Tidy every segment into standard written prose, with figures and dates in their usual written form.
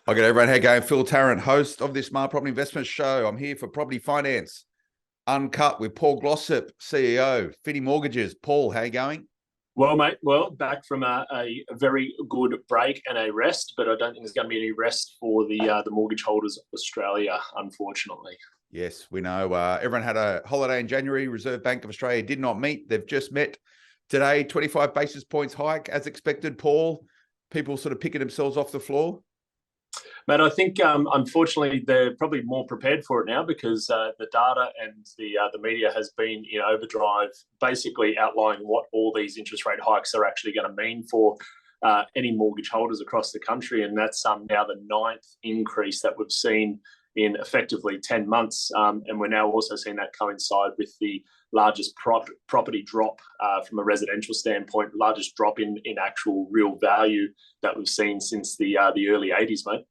Hi, good everyone. How you going? Phil Tarrant, host of this Smart Property Investment Show. I'm here for Property Finance Uncut with Paul Glossop, CEO, Finni Mortgages. Paul, how you going? Well, mate, back from a very good break and a rest, but I don't think there's going to be any rest for the mortgage holders of Australia, unfortunately. Yes, we know. Everyone had a holiday in January. Reserve Bank of Australia did not meet. They've just met today. 25 basis points hike as expected, Paul. People sort of picking themselves off the floor. Mate, I think unfortunately they're probably more prepared for it now because the data and the media has been in overdrive, basically outlining what all these interest rate hikes are actually going to mean for any mortgage holders across the country, and that's now the ninth increase that we've seen in effectively 10 months, and we're now also seeing that coincide with the largest property drop from a residential standpoint, largest drop in actual real value that we've seen since the early 80s, mate.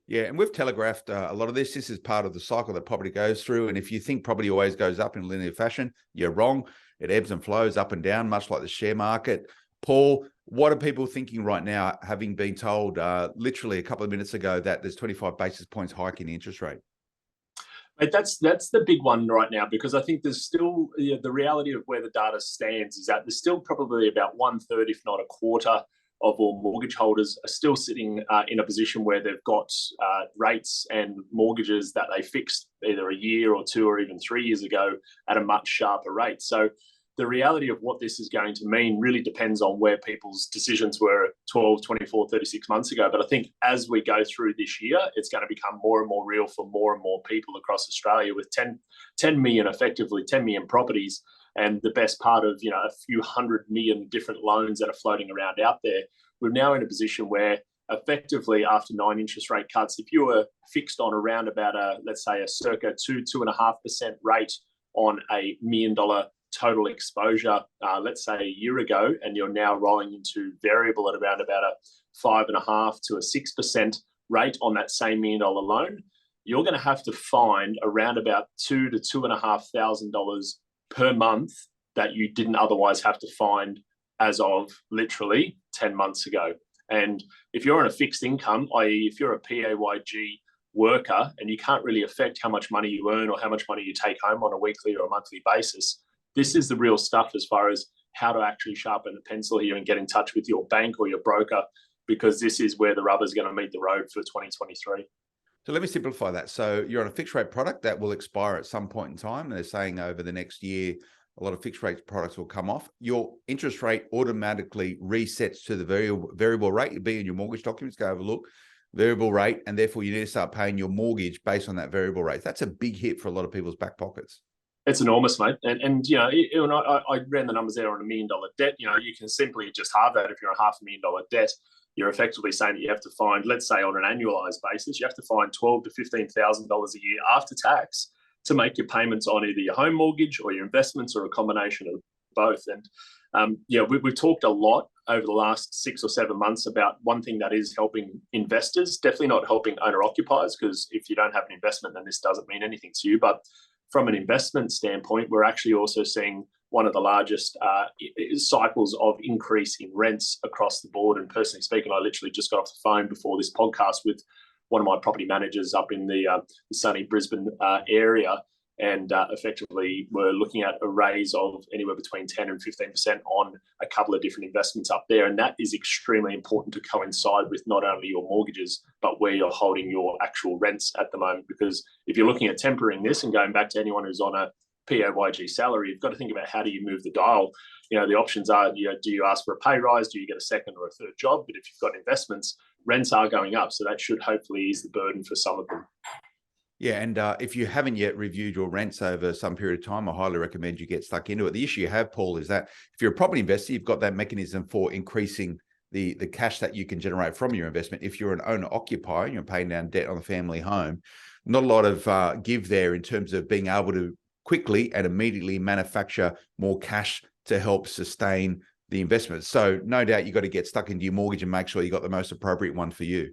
Yeah, and we've telegraphed a lot of this. This is part of the cycle that property goes through. And if you think property always goes up in linear fashion, you're wrong. It ebbs and flows up and down, much like the share market. Paul, what are people thinking right now, having been told literally a couple of minutes ago that there's 25 basis points hike in the interest rate? Mate, that's the big one right now, because I think there's still the reality of where the data stands is that there's still probably about 1/3, if not a quarter, of all mortgage holders are still sitting in a position where they've got rates and mortgages that they fixed either a year or two or even 3 years ago at a much sharper rate. So the reality of what this is going to mean really depends on where people's decisions were 12, 24, 36 months ago. But I think as we go through this year, it's going to become more and more real for more and more people across Australia, with 10 million, effectively 10 million properties, and the best part of a few 100 million different loans that are floating around out there. We're now in a position where effectively after 9 interest rate cuts, if you were fixed on around about let's say a circa 2.5% rate on $1 million total exposure, let's say a year ago, and you're now rolling into variable at around about a 5.5% to a 6% rate on that same $1 million loan, you're going to have to find around about $2,000 to $2,500 per month that you didn't otherwise have to find as of literally 10 months ago. And if you're on a fixed income, i.e. if you're a PAYG worker and you can't really affect how much money you earn or how much money you take home on a weekly or a monthly basis, this is the real stuff as far as how to actually sharpen the pencil here and get in touch with your bank or your broker, because this is where the rubber's going to meet the road for 2023. So let me simplify that. So you're on a fixed rate product that will expire at some point in time. And they're saying over the next year, a lot of fixed rate products will come off. Your interest rate automatically resets to the variable rate. You'll be in your mortgage documents, go have a look, variable rate, and therefore you need to start paying your mortgage based on that variable rate. That's a big hit for a lot of people's back pockets. It's enormous, mate. And I ran the numbers there on $1 million debt. You can simply just halve that. If you're on $500,000 debt, you're effectively saying that you have to find, let's say on an annualized basis, you have to find $12,000 to $15,000 a year after tax to make your payments on either your home mortgage or your investments or a combination of both. And we've talked a lot over the last 6 or 7 months about one thing that is helping investors, definitely not helping owner-occupiers, because if you don't have an investment, then this doesn't mean anything to you. But from an investment standpoint, we're actually also seeing one of the largest cycles of increase in rents across the board. And personally speaking, I literally just got off the phone before this podcast with one of my property managers up in the sunny Brisbane area, and effectively we're looking at a raise of anywhere between 10 and 15% on a couple of different investments up there. And that is extremely important to coincide with not only your mortgages, but where you're holding your actual rents at the moment. Because if you're looking at tempering this and going back to anyone who's on a PAYG salary, you've got to think about how do you move the dial. The options are, do you ask for a pay rise? Do you get a second or a third job? But if you've got investments, rents are going up. So that should hopefully ease the burden for some of them. Yeah, and if you haven't yet reviewed your rents over some period of time, I highly recommend you get stuck into it. The issue you have, Paul, is that if you're a property investor, you've got that mechanism for increasing the cash that you can generate from your investment. If you're an owner-occupier and you're paying down debt on the family home, not a lot of give there in terms of being able to quickly and immediately manufacture more cash to help sustain the investment. So no doubt you've got to get stuck into your mortgage and make sure you got the most appropriate one for you.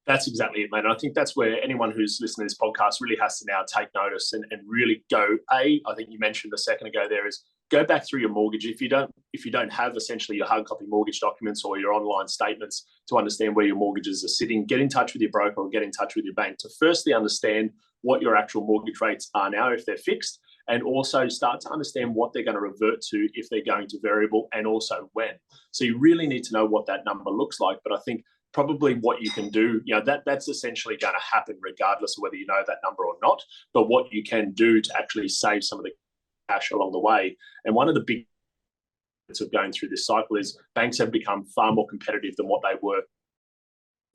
That's exactly it, mate. And I think that's where anyone who's listening to this podcast really has to now take notice and really go, I think you mentioned a second ago there, is go back through your mortgage. If you don't have essentially your hard copy mortgage documents or your online statements to understand where your mortgages are sitting, get in touch with your broker or get in touch with your bank to firstly understand what your actual mortgage rates are now if they're fixed, and also start to understand what they're going to revert to if they're going to variable, and also when. So you really need to know what that number looks like. But I think probably what you can do, that's essentially going to happen regardless of whether you know that number or not. But what you can do to actually save some of the cash along the way. And one of the big of going through this cycle is banks have become far more competitive than what they were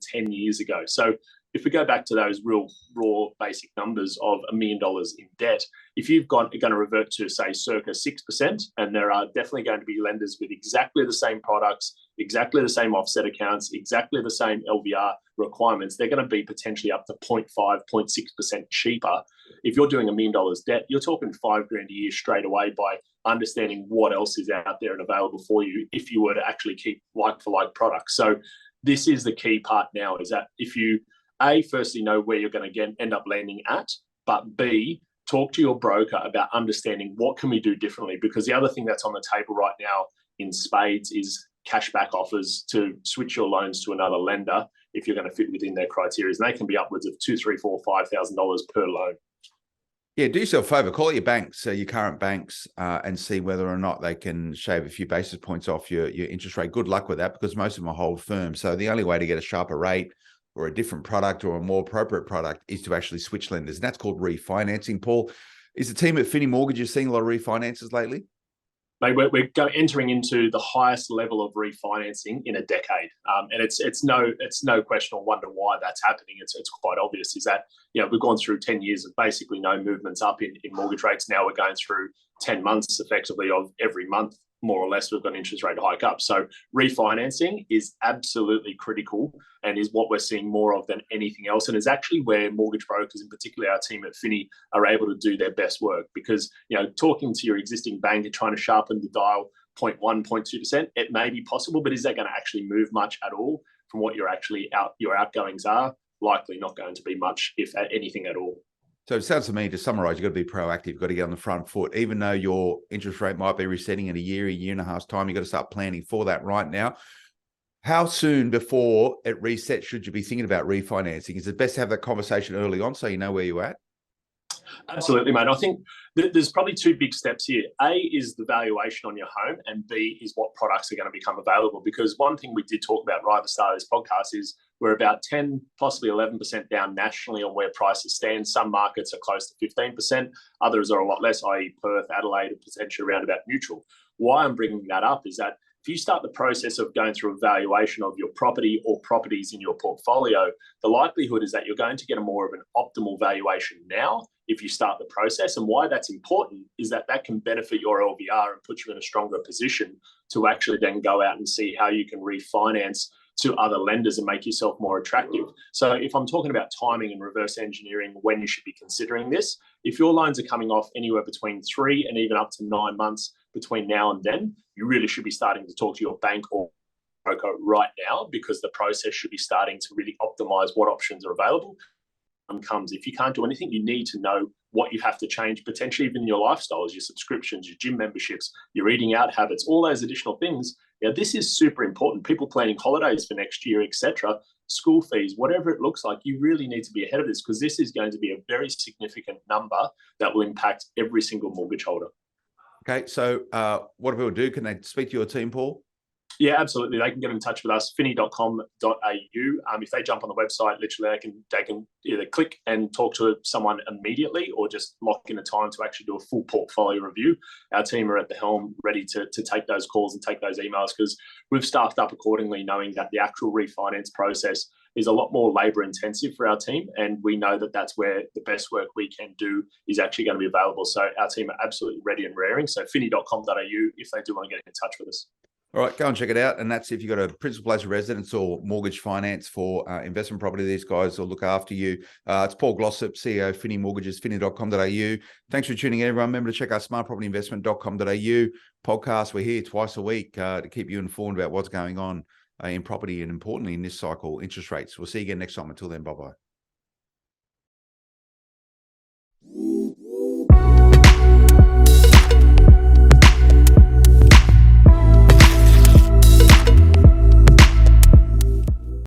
10 years ago. So if we go back to those real raw basic numbers of $1 million in debt, if you've going to revert to, say, circa 6%, and there are definitely going to be lenders with exactly the same products, exactly the same offset accounts, exactly the same LVR requirements, they're going to be potentially up to 0.5, 0.6% cheaper. If you're doing $1 million debt, you're talking $5,000 a year straight away by understanding what else is out there and available for you if you were to actually keep like-for-like products. So this is the key part now, is that if you firstly know where you're going to end up landing at, but B, talk to your broker about understanding what can we do differently. Because the other thing that's on the table right now in spades is cashback offers to switch your loans to another lender if you're going to fit within their criteria. And they can be upwards of $2,000, $3,000, $4,000, $5,000 per loan. Yeah, do yourself a favor, call your banks, your current banks, and see whether or not they can shave a few basis points off your interest rate. Good luck with that, because most of them are hold firm. So the only way to get a sharper rate or a different product or a more appropriate product is to actually switch lenders. And that's called refinancing. Paul, is the team at Finni Mortgages seeing a lot of refinances lately? Mate, we're entering into the highest level of refinancing in a decade, and it's no question or wonder why that's happening. It's quite obvious. Is that we've gone through 10 years of basically no movements up in mortgage rates. Now we're going through 10 months effectively of every month, more or less, we've got an interest rate hike up. So refinancing is absolutely critical and is what we're seeing more of than anything else. And is actually where mortgage brokers, in particular our team at Finni, are able to do their best work. Because talking to your existing bank and trying to sharpen the dial 0.1, 0.2%, it may be possible, but is that going to actually move much at all from what your outgoings are? Likely not going to be much, if anything at all. So it sounds to me, to summarize, you've got to be proactive. You've got to get on the front foot. Even though your interest rate might be resetting in a year and a half's time, you've got to start planning for that right now. How soon before it resets should you be thinking about refinancing? Is it best to have that conversation early on so you know where you're at? Absolutely, mate. I think there's probably two big steps here. A is the valuation on your home, and B is what products are going to become available. Because one thing we did talk about right at the start of this podcast is we're about 10, possibly 11% down nationally on where prices stand. Some markets are close to 15%. Others are a lot less, i.e. Perth, Adelaide, and potentially around about neutral. Why I'm bringing that up is that if you start the process of going through a valuation of your property or properties in your portfolio, the likelihood is that you're going to get a more of an optimal valuation now if you start the process. And why that's important is that can benefit your LVR and put you in a stronger position to actually then go out and see how you can refinance to other lenders and make yourself more attractive. So if I'm talking about timing and reverse engineering when you should be considering this, if your loans are coming off anywhere between 3 and even up to 9 months between now and then, you really should be starting to talk to your bank or broker right now, because the process should be starting to really optimize what options are available. Comes if you can't do anything, you need to know what you have to change, potentially even your lifestyles, your subscriptions, your gym memberships, your eating out habits, all those additional things. This is super important. People planning holidays for next year, etc., school fees, whatever it looks like, you really need to be ahead of this, because this is going to be a very significant number that will impact every single mortgage holder. Okay, so what do people do? Can they speak to your team, Paul? Yeah, absolutely. They can get in touch with us, finny.com.au. If they jump on the website, literally they can either click and talk to someone immediately or just lock in a time to actually do a full portfolio review. Our team are at the helm ready to take those calls and take those emails, because we've staffed up accordingly, knowing that the actual refinance process is a lot more labour intensive for our team. And we know that that's where the best work we can do is actually going to be available. So our team are absolutely ready and raring. So finny.com.au if they do want to get in touch with us. All right, go and check it out. And that's if you've got a principal place of residence or mortgage finance for investment property. These guys will look after you. It's Paul Glossop, CEO of Finni Mortgages, finny.com.au. Thanks for tuning in, everyone. Remember to check out smartpropertyinvestment.com.au podcast. We're here twice a week to keep you informed about what's going on in property and, importantly, in this cycle, interest rates. We'll see you again next time. Until then, bye-bye.